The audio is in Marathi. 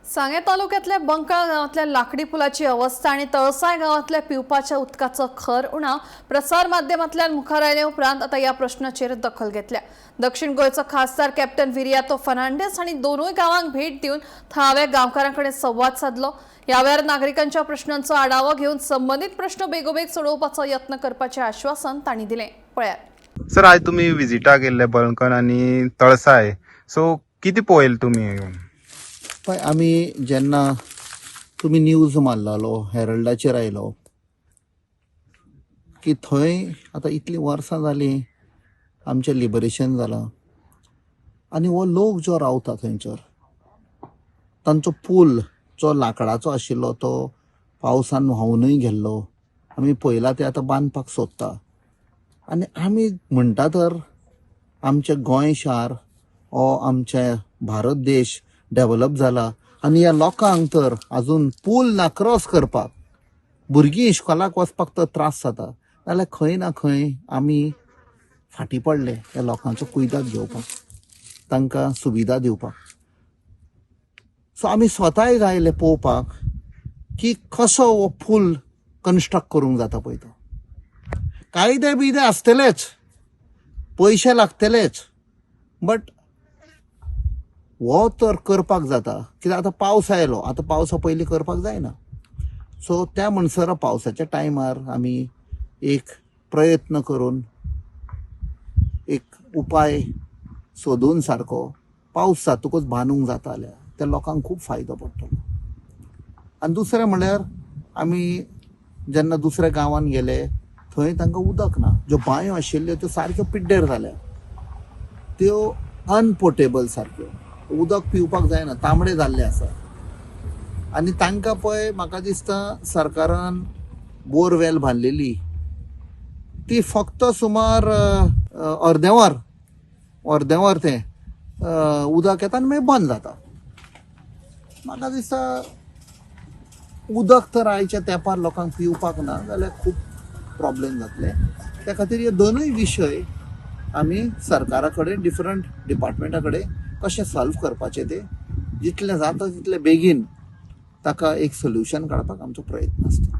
सांगे तालुक्यातल्या बंकाळ गावातल्या लाकडी पुलाची अवस्था आणि तळसाय गावातल्या पिवपाच्या उदकाचं खर उणाव प्रसार माध्यमांतल्यान मुखार आयले उपरांत आता या प्रश्नाचेर दखल घेतल्या। दक्षिण गोंयचो खासदार कॅप्टन विरियातो फर्नांडीस हांणी दोनूय गावांक भेट दिवन थळाव्या गांवकारांकडेन संवाद साधलो। ह्या वेळार नागरिकांच्या प्रश्नांचो आढावो घेवन संबंधित प्रश्न बेगोबेग सोडोवपाचो यत्न करपाचें आश्वासन तांणी दिलें। पळयात सर, आज तुम्ही विजिटाक गेल्ले बळकण आणि तळसाय, सो किती पळयलें तुम्ही? पळय, आमी जेन्ना तुमी न्यूज मारलेलो हेरल्डाचेर आयलो की थंय आतां इतलीं वर्सां जालीं आमचें लिबरेशन जालां आनी हो लोक जो रावता थंयसर तांचो पूल जो लाकडाचो आशिल्लो तो पावसान व्हांवनूय गेल्लो आमी पळयला ते आतां बांदपाक सोदता। आनी आमी म्हणटा तर आमचें गोंय शार हो आमचे भारत देश डेव्हलप जाला आनी ह्या लोकांक तर अजून पूल ना क्रॉस करपाक भुरगीं इश्कोलाक वचपाक तर त्रास जाता, जाल्यार खंय ना खंय आमी फाटीं पडले ह्या लोकांचो कुयदाद घेवपाक, तांकां सुविधा दिवपाक। सो आमी स्वताय आयले पळोवपाक की कसो हो पूल कन्स्ट्रक्ट करूंक जाता पळय तो। कायदे बिदे आसतलेच, पयशे लागतलेच, बट हो तर करपाक जाता कित्याक आतां पावस आयलो, आतां पावसा पयलीं करपाक जायना। सो त्या म्हणसर पावसाच्या टायमार आमी एक प्रयत्न करून एक उपाय सोदून सारको पावस जातकूच बांदूंक जाता जाल्यार त्या लोकांक खूब फायदो पडटलो। आनी दुसरें म्हणल्यार आमी जेन्ना दुसऱ्या गांवांत गेले थंय तांकां उदक ना, ज्यो बांयो आशिल्ल्यो त्यो सारक्यो पिड्डेर जाल्या, त्यो अनपोर्टेबल सारक्यो, उदक पिवपाक जायना, तांबडे जाल्ले आसा। आनी तांकां पळय म्हाका दिसता सरकारान बोरवेल बांदलेली ती फक्त सुमार अर्दें वर तें उदक येता आनी मागीर बंद जाता। म्हाका दिसता उदक तर आयच्या तेंपार लोकांक पिवपाक ना जाल्यार खूब प्रॉब्लेम जातले। त्या खातीर हे दोनूय विशय आमी सरकारा कडेन डिफरंट डिपार्टमेंटा कडेन कशें सॉल्व करपाचें ते जितलें जाता तितले बेगीन ताका एक सोल्युशन काडपाक आमचो प्रयत्न आसता।